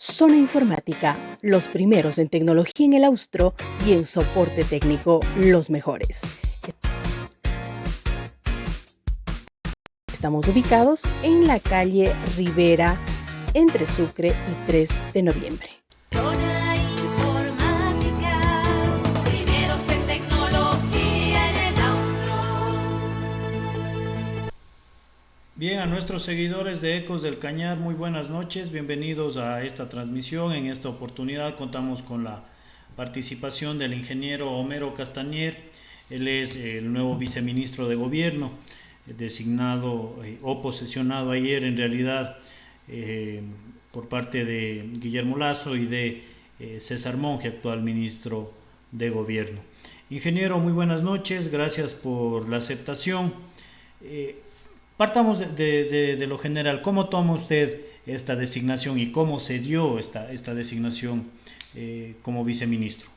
Zona Informática, los primeros en tecnología en el Austro y en soporte técnico, los mejores. Estamos ubicados en la calle Rivera, entre Sucre y 3 de noviembre. Zona Informática, primeros en tecnología en el Austro. Bien, a nuestros seguidores de Ecos del Cañar, muy buenas noches, bienvenidos a esta transmisión. En esta oportunidad contamos con la participación del ingeniero Homero Castañer. Él es el nuevo viceministro de Gobierno, designado o posesionado ayer en realidad por parte de Guillermo Lasso y de César Monge, actual ministro de Gobierno. Ingeniero, muy buenas noches, gracias por la aceptación. Partamos de lo general. ¿Cómo toma usted esta designación y cómo se dio esta designación como viceministro?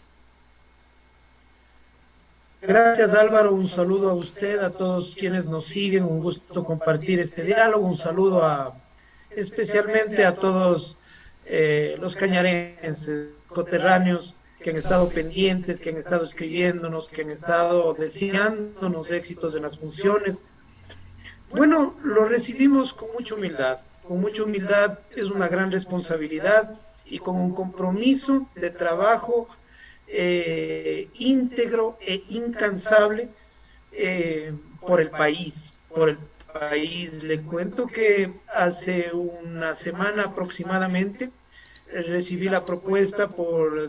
Gracias, Álvaro, un saludo a usted, a todos quienes nos siguen, un gusto compartir este diálogo, un saludo especialmente a todos los cañarenses, coterráneos que han estado pendientes, que han estado escribiéndonos, que han estado deseándonos éxitos en las funciones. Bueno, lo recibimos con mucha humildad, es una gran responsabilidad y con un compromiso de trabajo íntegro e incansable por el país, Le cuento que hace una semana aproximadamente recibí la propuesta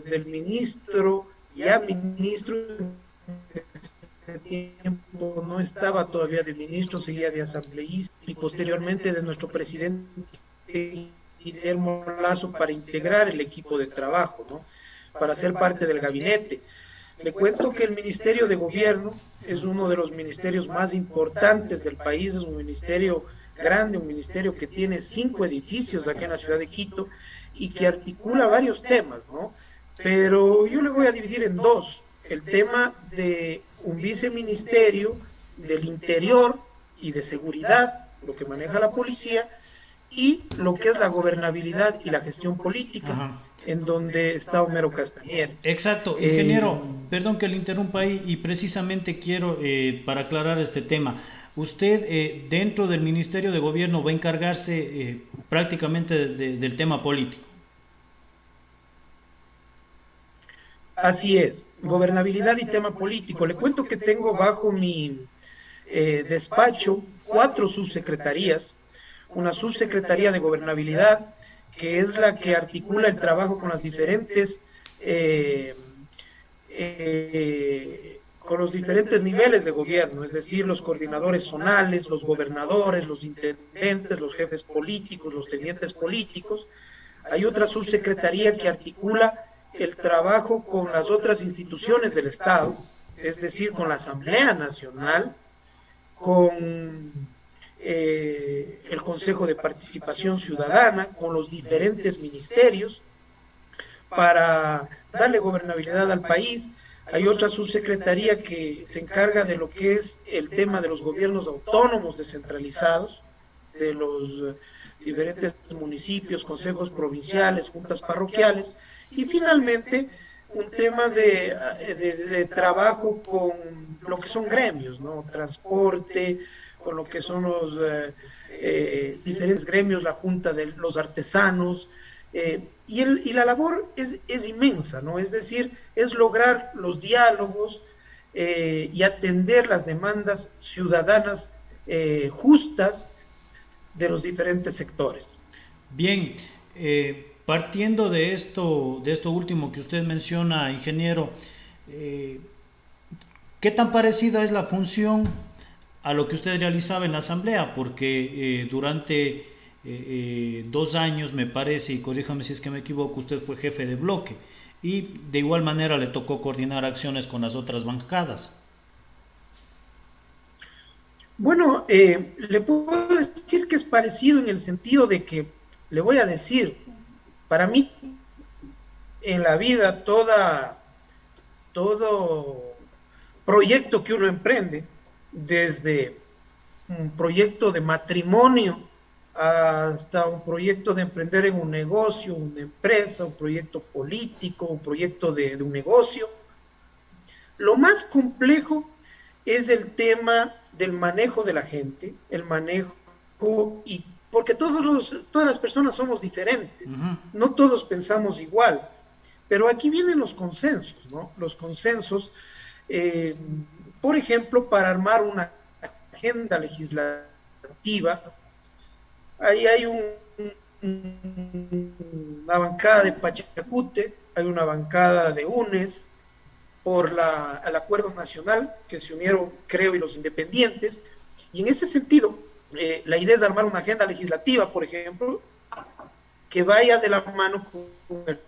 del ministro, ya ministro, tiempo no estaba todavía de ministro, seguía de asambleísta y posteriormente de nuestro presidente Guillermo Lasso para integrar el equipo de trabajo, ¿no? Para ser parte del gabinete. Le cuento que el Ministerio de Gobierno es uno de los ministerios más importantes del país, es un ministerio grande, un ministerio que tiene 5 edificios aquí en la ciudad de Quito y que articula varios temas, ¿no? Pero yo le voy a dividir en dos, el tema de un viceministerio del Interior y de Seguridad, lo que maneja la policía, y lo que es la gobernabilidad y la gestión política. Ajá. En donde está Homero Castañer. Exacto, ingeniero, perdón que le interrumpa ahí y precisamente quiero, para aclarar este tema, usted dentro del Ministerio de Gobierno va a encargarse prácticamente del tema político. Así es, gobernabilidad y tema político. Le cuento que tengo bajo mi despacho 4 subsecretarías, una subsecretaría de gobernabilidad, que es la que articula el trabajo con las diferentes con los diferentes niveles de gobierno, es decir, los coordinadores zonales, los gobernadores, los intendentes, los jefes políticos, los tenientes políticos. Hay otra subsecretaría que articula el trabajo con las otras instituciones del Estado, es decir, con la Asamblea Nacional, con el Consejo de Participación Ciudadana, con los diferentes ministerios, para darle gobernabilidad al país. Hay otra subsecretaría que se encarga de lo que es el tema de los gobiernos autónomos descentralizados, de los diferentes municipios, consejos provinciales, juntas parroquiales, y finalmente un tema de trabajo con lo que son gremios, ¿no? Transporte, con lo que son los diferentes gremios, la Junta de los Artesanos, y la labor es inmensa, ¿no? Es decir, es lograr los diálogos y atender las demandas ciudadanas justas de los diferentes sectores. Bien, partiendo de esto último que usted menciona, ingeniero, ¿qué tan parecida es la función a lo que usted realizaba en la Asamblea? Porque durante 2 años, me parece, y corríjame si es que me equivoco, usted fue jefe de bloque y de igual manera le tocó coordinar acciones con las otras bancadas. Bueno, le puedo decir que es parecido en el sentido de que, le voy a decir, para mí, en la vida, todo proyecto que uno emprende, desde un proyecto de matrimonio hasta un proyecto de emprender en un negocio, una empresa, un proyecto político, un proyecto de un negocio. Lo más complejo es el tema del manejo de la gente, el manejo, y porque todas las personas somos diferentes, no todos pensamos igual, pero aquí vienen los consensos, ¿no? Los consensos, por ejemplo, para armar una agenda legislativa, ahí hay una bancada de Pachacute, hay una bancada de UNES, por el acuerdo nacional que se unieron, creo, y los independientes, y en ese sentido, la idea es armar una agenda legislativa, por ejemplo, que vaya de la mano con el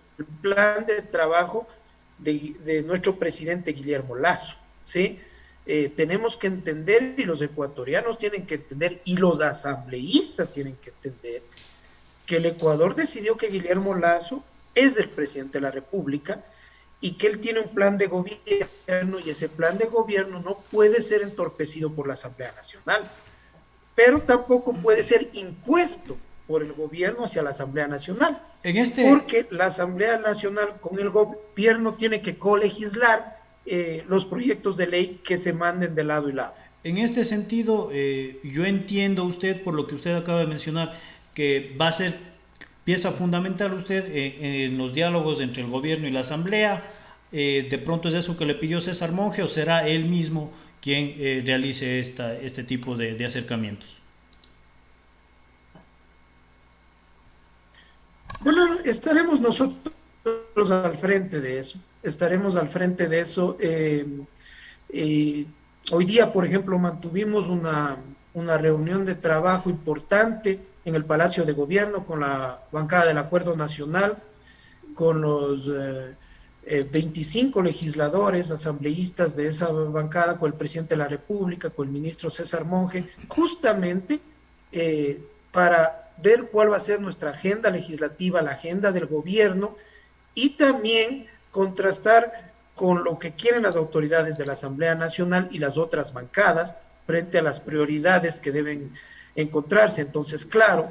plan de trabajo de nuestro presidente Guillermo Lasso, ¿sí? Tenemos que entender, y los ecuatorianos tienen que entender, y los asambleístas tienen que entender, que el Ecuador decidió que Guillermo Lasso es el presidente de la República, y que él tiene un plan de gobierno, y ese plan de gobierno no puede ser entorpecido por la Asamblea Nacional, pero tampoco puede ser impuesto por el gobierno hacia la Asamblea Nacional, porque la Asamblea Nacional con el gobierno tiene que colegislar los proyectos de ley que se manden de lado y lado. En este sentido, yo entiendo usted, por lo que usted acaba de mencionar, que va a ser pieza fundamental usted en los diálogos entre el gobierno y la Asamblea. De pronto es eso que le pidió César Monge, o será él mismo quien realice este tipo de acercamientos. Bueno, estaremos nosotros al frente de eso, hoy día, por ejemplo, mantuvimos una reunión de trabajo importante en el Palacio de Gobierno con la bancada del Acuerdo Nacional, con los 25 legisladores, asambleístas de esa bancada, con el presidente de la República, con el ministro César Monge, justamente para ver cuál va a ser nuestra agenda legislativa, la agenda del gobierno, y también contrastar con lo que quieren las autoridades de la Asamblea Nacional y las otras bancadas frente a las prioridades que deben encontrarse. Entonces, claro,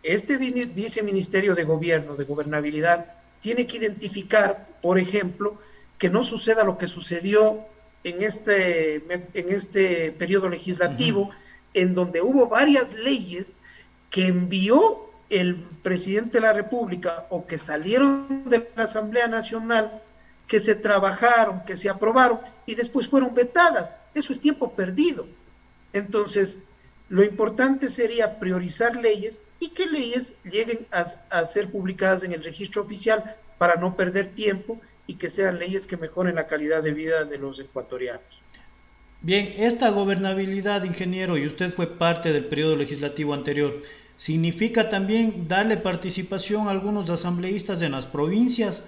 este viceministerio de gobierno, de gobernabilidad, tiene que identificar, por ejemplo, que no suceda lo que sucedió en este periodo legislativo, en donde hubo varias leyes que envió el presidente de la República o que salieron de la Asamblea Nacional, que se trabajaron, que se aprobaron y después fueron vetadas. Eso es tiempo perdido. Entonces, lo importante sería priorizar leyes y que leyes lleguen a ser publicadas en el registro oficial para no perder tiempo y que sean leyes que mejoren la calidad de vida de los ecuatorianos. Bien, esta gobernabilidad, ingeniero, y usted fue parte del periodo legislativo anterior, ¿significa también darle participación a algunos asambleístas en las provincias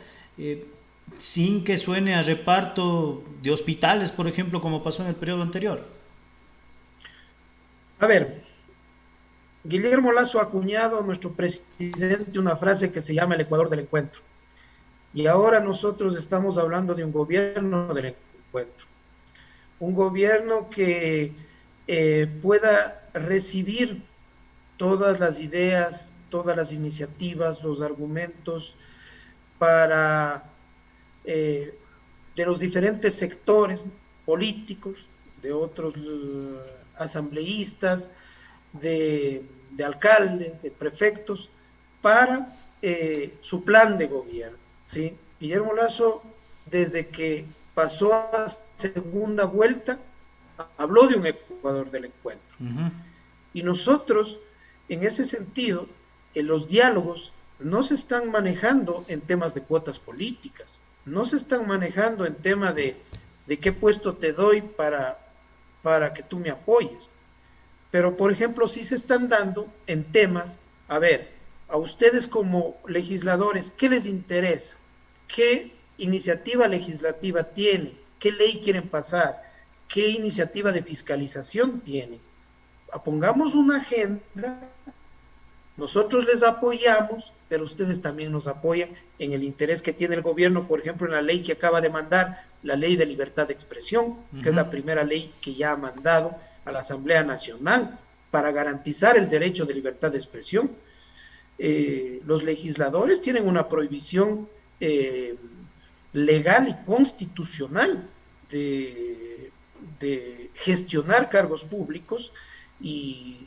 sin que suene a reparto de hospitales, por ejemplo, como pasó en el periodo anterior? A ver, Guillermo Lasso ha acuñado a nuestro presidente una frase que se llama el Ecuador del encuentro. Y ahora nosotros estamos hablando de un gobierno del encuentro. Un gobierno que pueda recibir todas las ideas, todas las iniciativas, los argumentos de los diferentes sectores políticos, de otros asambleístas, de alcaldes, de prefectos, para su plan de gobierno, ¿sí? Guillermo Lasso, desde que pasó a segunda vuelta, habló de un Ecuador del encuentro. Y nosotros, en ese sentido, en los diálogos no se están manejando en temas de cuotas políticas, no se están manejando en tema de qué puesto te doy para que tú me apoyes. Pero, por ejemplo, sí se están dando en temas, a ver, a ustedes como legisladores, ¿qué les interesa? ¿Qué iniciativa legislativa tienen? ¿Qué ley quieren pasar? ¿Qué iniciativa de fiscalización tienen? Pongamos una agenda, nosotros les apoyamos, pero ustedes también nos apoyan en el interés que tiene el gobierno, por ejemplo, en la ley que acaba de mandar, la ley de libertad de expresión, que es la primera ley que ya ha mandado a la Asamblea Nacional. para garantizar el derecho de libertad de expresión. Los legisladores tienen una prohibición legal y constitucional de gestionar cargos públicos y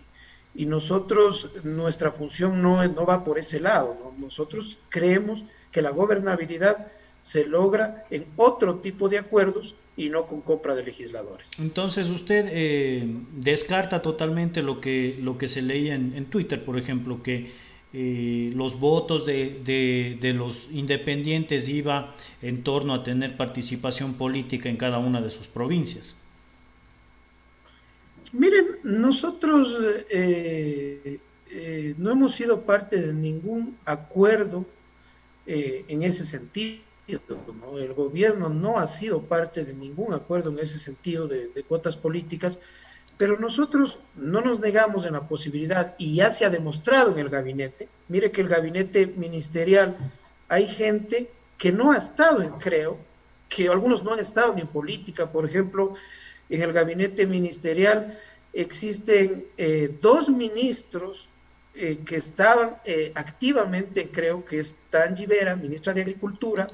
nosotros, nuestra función no va por ese lado, ¿no? Nosotros creemos que la gobernabilidad se logra en otro tipo de acuerdos y no con compra de legisladores. Entonces usted descarta totalmente lo que se leía en Twitter, por ejemplo, que los votos de los independientes iba en torno a tener participación política en cada una de sus provincias. Miren, nosotros no hemos sido parte de ningún acuerdo en ese sentido, ¿no? El gobierno no ha sido parte de ningún acuerdo en ese sentido de cuotas políticas, pero nosotros no nos negamos en la posibilidad, y ya se ha demostrado en el gabinete. Mire que el gabinete ministerial hay gente que no ha estado en CREO, que algunos no han estado ni en política. Por ejemplo, en el gabinete ministerial existen 2 ministros que estaban activamente, creo que es Tangi Vera, ministra de Agricultura,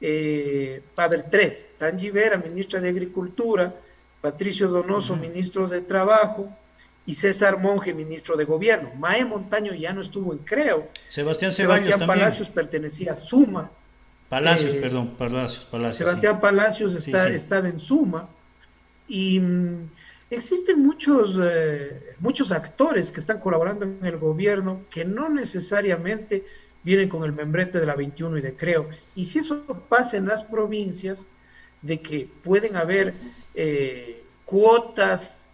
va a haber 3, Tangi Vera, ministra de Agricultura, Patricio Donoso, ministro de Trabajo, y César Monge, ministro de Gobierno. Mae Montaño ya no estuvo en CREO. Sebastián Palacios pertenecía a SUMA. Palacios. Sebastián Palacios estaba en SUMA. Y existen muchos actores que están colaborando en el gobierno que no necesariamente vienen con el membrete de la 21 y de CREO. Y si eso pasa en las provincias, de que pueden haber cuotas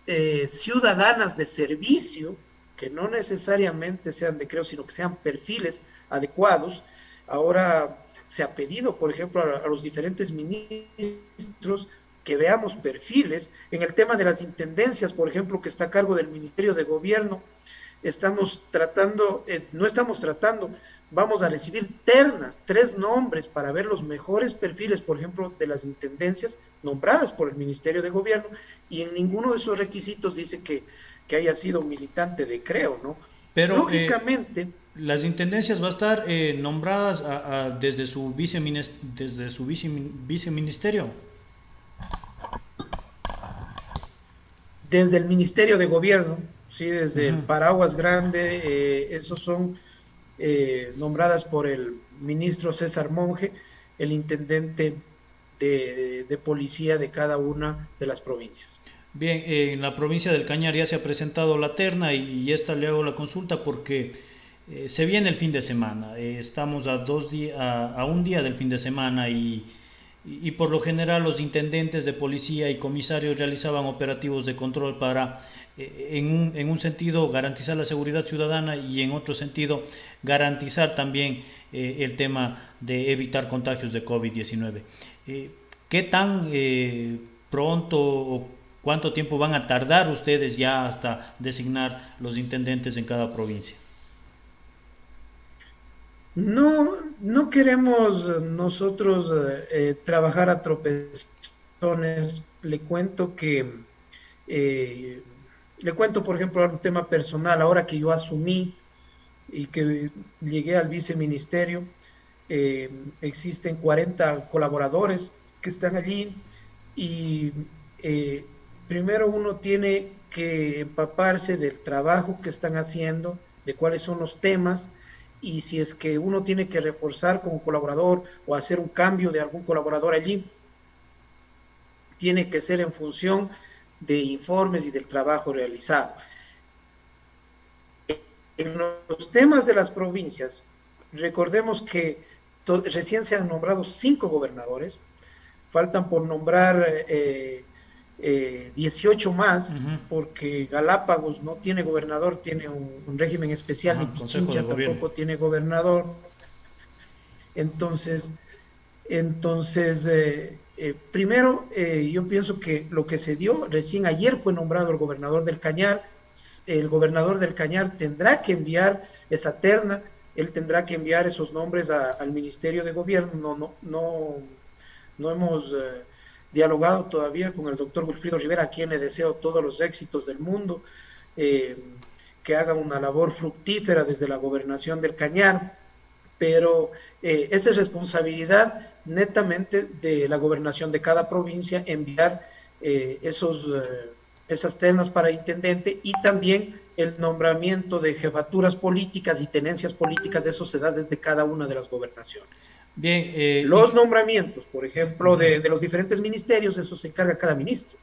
ciudadanas de servicio, que no necesariamente sean de CREO, sino que sean perfiles adecuados. Ahora se ha pedido, por ejemplo, a los diferentes ministros que veamos perfiles. En el tema de las intendencias, por ejemplo, que está a cargo del Ministerio de Gobierno, vamos a recibir ternas, 3 nombres para ver los mejores perfiles, por ejemplo, de las intendencias nombradas por el Ministerio de Gobierno, y en ninguno de esos requisitos dice que haya sido militante de CREO, ¿no? Pero lógicamente las intendencias va a estar nombradas desde su viceministerio. Desde el Ministerio de Gobierno, sí, desde el paraguas grande, esos son nombradas por el ministro César Monge, el intendente de policía de cada una de las provincias. Bien, en la provincia del Cañar ya se ha presentado la terna y esta le hago la consulta porque se viene el fin de semana. Estamos a un día del fin de semana y por lo general los intendentes de policía y comisarios realizaban operativos de control para, en un sentido, garantizar la seguridad ciudadana y en otro sentido, garantizar también el tema de evitar contagios de COVID-19. ¿Qué tan pronto o cuánto tiempo van a tardar ustedes ya hasta designar los intendentes en cada provincia? No queremos nosotros trabajar a tropezones. Le cuento, por ejemplo, un tema personal. Ahora que yo asumí y que llegué al viceministerio, existen 40 colaboradores que están allí y primero uno tiene que empaparse del trabajo que están haciendo, de cuáles son los temas, y si es que uno tiene que reforzar como colaborador o hacer un cambio de algún colaborador allí, tiene que ser en función de informes y del trabajo realizado. En los temas de las provincias, recordemos que recién se han nombrado 5 gobernadores, faltan por nombrar 18 más, porque Galápagos no tiene gobernador, tiene un régimen especial, y Pichincha tampoco tiene gobernador. Entonces primero, yo pienso que lo que se dio, recién ayer fue nombrado el gobernador del Cañar. El gobernador del Cañar tendrá que enviar esa terna, él tendrá que enviar esos nombres al Ministerio de Gobierno. No hemos dialogado todavía con el doctor Wilfrido Rivera, a quien le deseo todos los éxitos del mundo, que haga una labor fructífera desde la gobernación del Cañar, pero esa es responsabilidad netamente de la gobernación de cada provincia enviar esas ternas para intendente, y también el nombramiento de jefaturas políticas y tenencias políticas, eso se da desde cada una de las gobernaciones. Bien, Los nombramientos, por ejemplo, de los diferentes ministerios, eso se encarga cada ministro.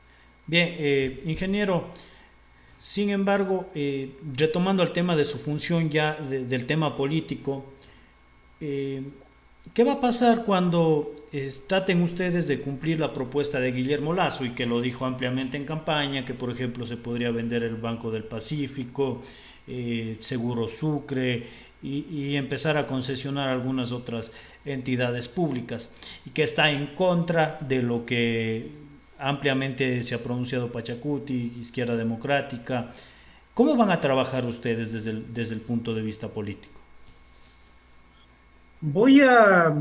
bien, ingeniero, sin embargo, retomando el tema de su función ya del tema político, ¿qué va a pasar cuando traten ustedes de cumplir la propuesta de Guillermo Lasso, y que lo dijo ampliamente en campaña, que por ejemplo se podría vender el Banco del Pacífico, Seguro Sucre, y empezar a concesionar algunas otras entidades públicas, y que está en contra de lo que ampliamente se ha pronunciado Pachacuti, Izquierda Democrática? ¿Cómo van a trabajar ustedes desde el punto de vista político? Voy a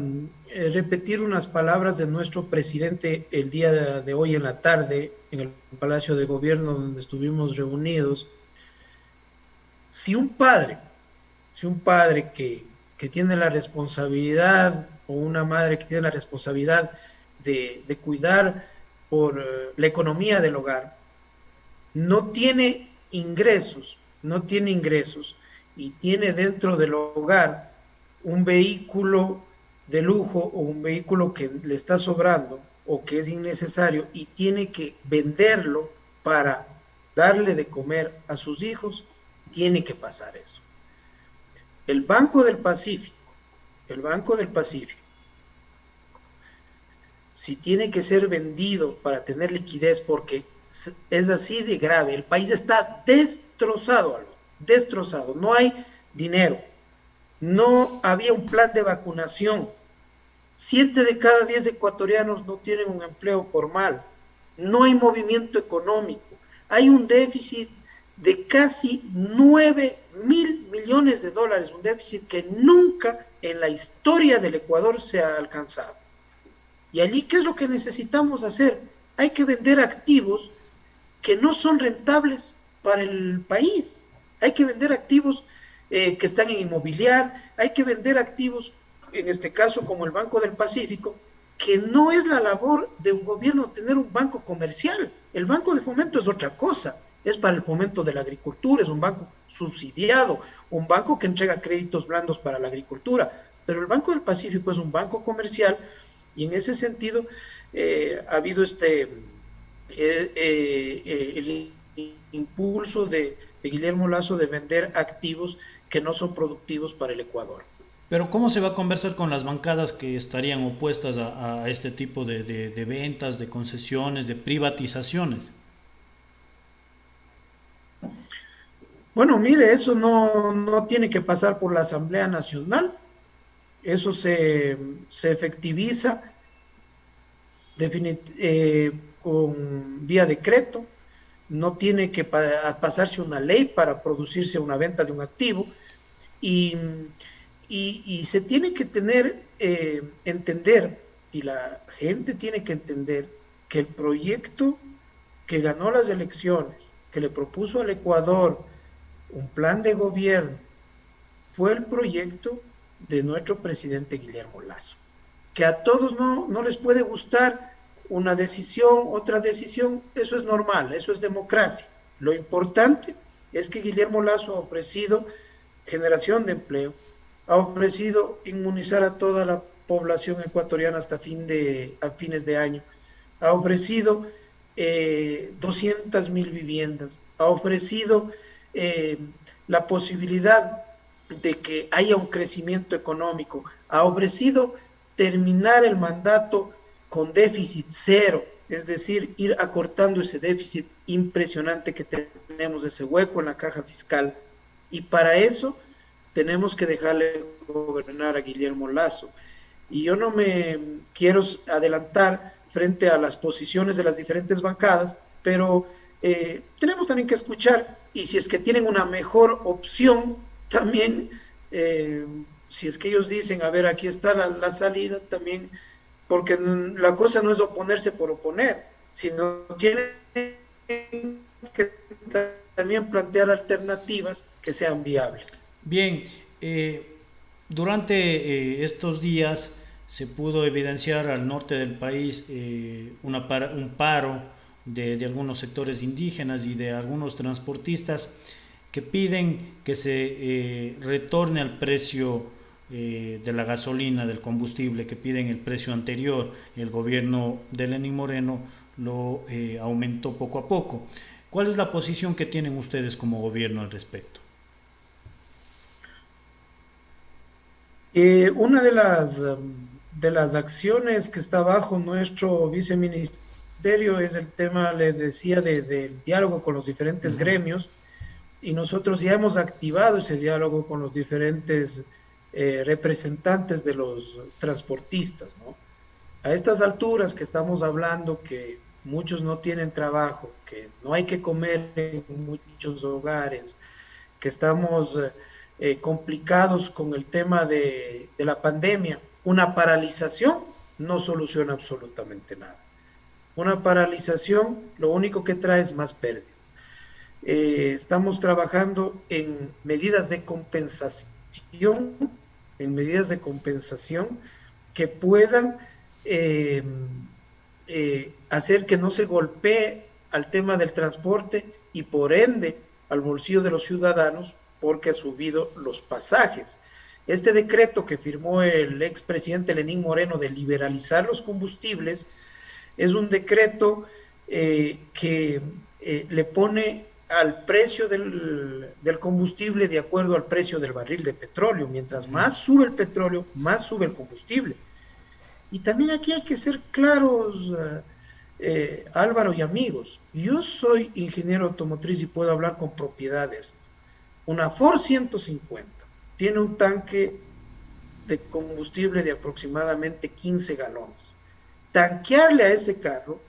repetir unas palabras de nuestro presidente el día de hoy en la tarde en el Palacio de Gobierno, donde estuvimos reunidos. Si un padre que tiene la responsabilidad, o una madre que tiene la responsabilidad de cuidar por la economía del hogar, no tiene ingresos, y tiene dentro del hogar un vehículo de lujo o un vehículo que le está sobrando o que es innecesario, y tiene que venderlo para darle de comer a sus hijos, tiene que pasar eso. El Banco del Pacífico, si tiene que ser vendido para tener liquidez, porque es así de grave, el país está destrozado, no hay dinero, no había un plan de vacunación, 7 de cada 10 ecuatorianos no tienen un empleo formal, no hay movimiento económico, hay un déficit de casi 9.000 millones de dólares, un déficit que nunca en la historia del Ecuador se ha alcanzado. Y allí, ¿qué es lo que necesitamos hacer? Hay que vender activos que no son rentables para el país, hay que vender activos que están en inmobiliar, hay que vender activos, en este caso como el Banco del Pacífico, que no es la labor de un gobierno tener un banco comercial. El Banco de Fomento es otra cosa, es para el fomento de la agricultura, es un banco subsidiado, un banco que entrega créditos blandos para la agricultura, pero el Banco del Pacífico es un banco comercial, y en ese sentido ha habido el impulso de Guillermo Lasso de vender activos que no son productivos para el Ecuador. Pero ¿cómo se va a conversar con las bancadas que estarían opuestas a este tipo de ventas, de concesiones, de privatizaciones? Bueno, mire, eso no tiene que pasar por la Asamblea Nacional, eso se efectiviza con vía decreto, no tiene que pasarse una ley para producirse una venta de un activo, y se tiene que entender, y la gente tiene que entender, que el proyecto que ganó las elecciones, que le propuso al Ecuador un plan de gobierno, fue el proyecto de nuestro presidente Guillermo Lasso. Que a todos no les puede gustar una decisión, otra decisión, eso es normal, eso es democracia. Lo importante es que Guillermo Lasso ha ofrecido generación de empleo, ha ofrecido inmunizar a toda la población ecuatoriana hasta fines de año, ha ofrecido 200.000 viviendas, ha ofrecido la posibilidad de que haya un crecimiento económico, ha ofrecido terminar el mandato con déficit cero, es decir, ir acortando ese déficit impresionante que tenemos, ese hueco en la caja fiscal, y para eso tenemos que dejarle gobernar a Guillermo Lasso. Y yo no me quiero adelantar frente a las posiciones de las diferentes bancadas, pero tenemos también que escuchar, y si es que tienen una mejor opción, también, si es que ellos dicen, a ver, aquí está la salida, también porque la cosa no es oponerse por oponer, sino tiene que también plantear alternativas que sean viables. Bien, durante estos días se pudo evidenciar al norte del país un paro de algunos sectores indígenas y de algunos transportistas que piden que se retorne al precio de la gasolina, del combustible, que piden el precio anterior. El gobierno de Lenín Moreno lo aumentó poco a poco. ¿Cuál es la posición que tienen ustedes como gobierno al respecto? Una de las acciones que está bajo nuestro viceministerio es el tema, le decía, del diálogo con los diferentes gremios, y nosotros ya hemos activado ese diálogo con los diferentes representantes de los transportistas, ¿no? A estas alturas que estamos hablando que muchos no tienen trabajo, que no hay que comer en muchos hogares, que estamos complicados con el tema de la pandemia, una paralización no soluciona absolutamente nada. Una paralización lo único que trae es más pérdidas. Estamos trabajando en medidas de compensación, que puedan hacer que no se golpee al tema del transporte y por ende al bolsillo de los ciudadanos, porque ha subido los pasajes. Este decreto que firmó el expresidente Lenín Moreno de liberalizar los combustibles es un decreto que le pone al precio del combustible de acuerdo al precio del barril de petróleo. Mientras más sube el petróleo, más sube el combustible. Y también aquí hay que ser claros, Álvaro y amigos. Yo soy ingeniero automotriz y puedo hablar con propiedades. Una Ford 150 tiene un tanque de combustible de aproximadamente 15 galones. Tanquearle a ese carro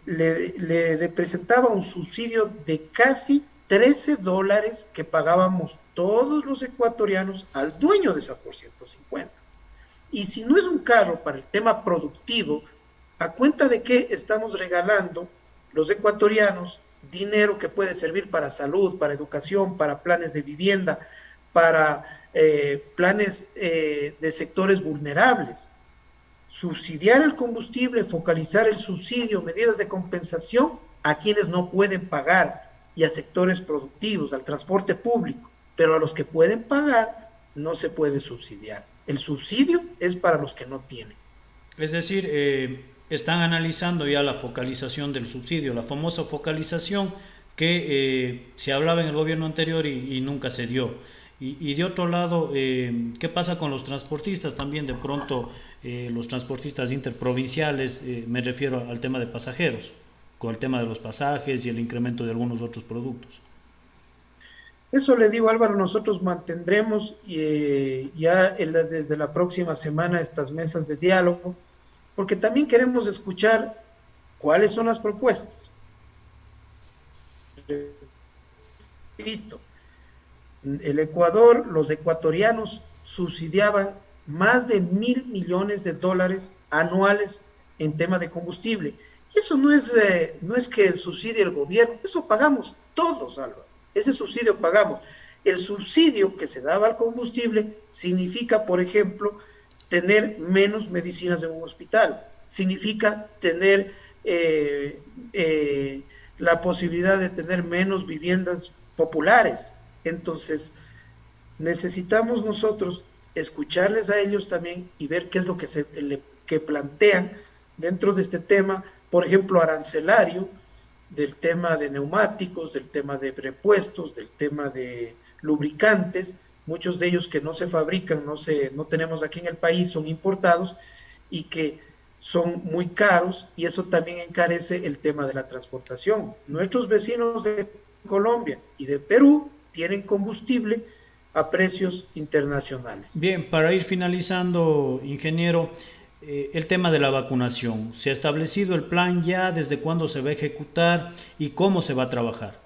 le representaba un subsidio de casi $13 que pagábamos todos los ecuatorianos al dueño de esa Ford 150. Y si no es un carro para el tema productivo, ¿a cuenta de qué estamos regalando los ecuatorianos dinero que puede servir para salud, para educación, para planes de vivienda, para planes de sectores vulnerables? Subsidiar el combustible, focalizar el subsidio, medidas de compensación a quienes no pueden pagar y a sectores productivos, al transporte público, pero a los que pueden pagar no se puede subsidiar. El subsidio es para los que no tienen. Es decir, están analizando ya la focalización del subsidio, la famosa focalización que se hablaba en el gobierno anterior y nunca se dio. Y de otro lado, ¿qué pasa con los transportistas también? De pronto, los transportistas interprovinciales, me refiero al tema de pasajeros, con el tema de los pasajes y el incremento de algunos otros productos. Eso le digo, Álvaro, nosotros mantendremos desde la próxima semana estas mesas de diálogo, porque también queremos escuchar cuáles son las propuestas. Repito, el Ecuador, los ecuatorianos subsidiaban más de $1.000 millones anuales en tema de combustible. Y eso no es que subsidie el gobierno, eso pagamos todos, Álvaro. Ese subsidio pagamos. El subsidio que se daba al combustible significa, por ejemplo, tener menos medicinas en un hospital, significa tener la posibilidad de tener menos viviendas populares. Entonces, necesitamos nosotros escucharles a ellos también y ver qué es lo que plantean dentro de este tema, por ejemplo, arancelario, del tema de neumáticos, del tema de repuestos, del tema de lubricantes, muchos de ellos que no se fabrican, no tenemos aquí en el país, son importados y que son muy caros, y eso también encarece el tema de la transportación. Nuestros vecinos de Colombia y de Perú tienen combustible a precios internacionales. Bien, para ir finalizando, ingeniero, el tema de la vacunación. ¿Se ha establecido el plan ya? ¿Desde cuándo se va a ejecutar? ¿Y cómo se va a trabajar?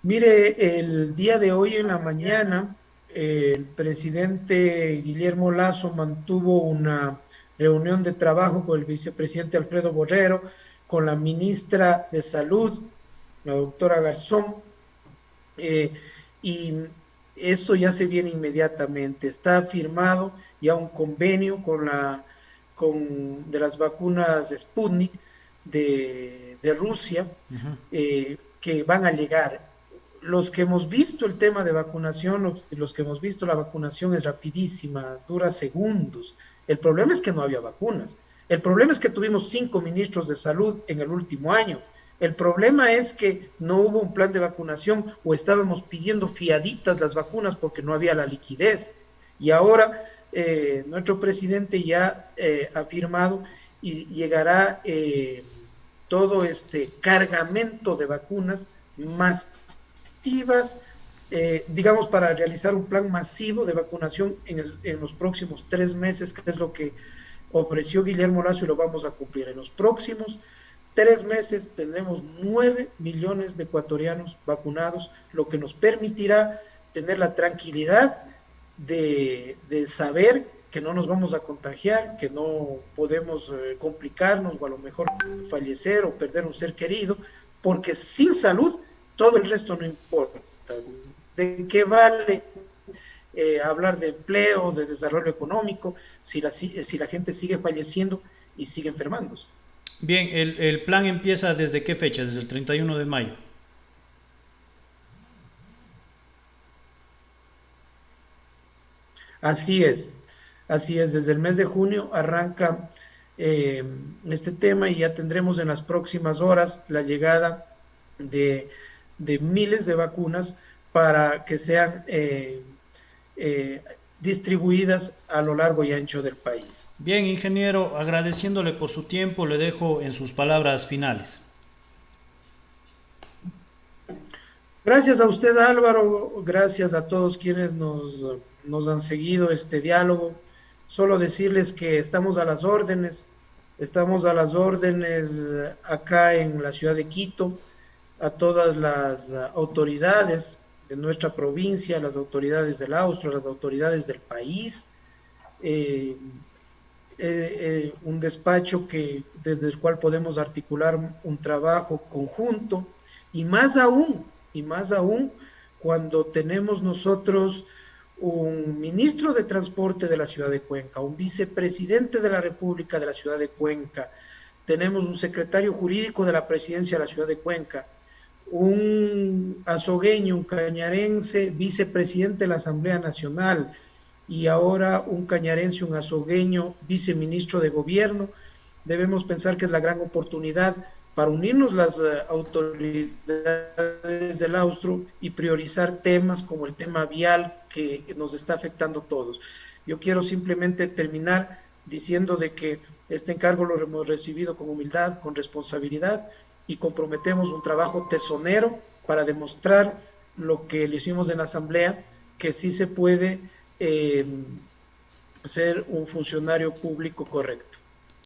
Mire, el día de hoy en la mañana el presidente Guillermo Lasso mantuvo una reunión de trabajo con el vicepresidente Alfredo Borrero, con la ministra de Salud, la doctora Garzón, y esto ya se viene inmediatamente. Está firmado ya un convenio de las vacunas Sputnik de Rusia, que van a llegar. Los que hemos visto el tema de vacunación, los que hemos visto la vacunación es rapidísima, dura segundos. El problema es que no había vacunas. El problema es que tuvimos 5 ministros de salud en el último año. El problema es que no hubo un plan de vacunación o estábamos pidiendo fiaditas las vacunas porque no había la liquidez. Y ahora nuestro presidente ya ha firmado y llegará todo este cargamento de vacunas masivas, digamos, para realizar un plan masivo de vacunación en los próximos 3 meses, que es lo que ofreció Guillermo Lasso y lo vamos a cumplir. En los próximos 3 meses tendremos 9 millones de ecuatorianos vacunados, lo que nos permitirá tener la tranquilidad de saber que no nos vamos a contagiar, que no podemos complicarnos o a lo mejor fallecer o perder un ser querido, porque sin salud todo el resto no importa. ¿De qué vale hablar de empleo, de desarrollo económico, si la gente sigue falleciendo y sigue enfermándose? Bien, el plan empieza ¿desde qué fecha? Desde el 31 de mayo. Así es, desde el mes de junio arranca este tema y ya tendremos en las próximas horas la llegada de miles de vacunas para que sean distribuidas a lo largo y ancho del país. Bien, ingeniero, agradeciéndole por su tiempo, le dejo en sus palabras finales. Gracias a usted, Álvaro, gracias a todos quienes nos han seguido este diálogo. Solo decirles que estamos a las órdenes acá en la ciudad de Quito, a todas las autoridades de nuestra provincia, las autoridades del Austro, las autoridades del país, un despacho desde el cual podemos articular un trabajo conjunto, y más aún cuando tenemos nosotros un ministro de Transporte de la ciudad de Cuenca, un vicepresidente de la República de la ciudad de Cuenca, tenemos un secretario jurídico de la presidencia de la ciudad de Cuenca, un azogueño, un cañarense, vicepresidente de la Asamblea Nacional, y ahora un cañarense, un azogueño, viceministro de Gobierno. Debemos pensar que es la gran oportunidad para unirnos las autoridades del Austro y priorizar temas como el tema vial que nos está afectando a todos. Yo quiero simplemente terminar diciendo de que este encargo lo hemos recibido con humildad, con responsabilidad, y comprometemos un trabajo tesonero para demostrar lo que le hicimos en la Asamblea, que sí se puede ser un funcionario público correcto.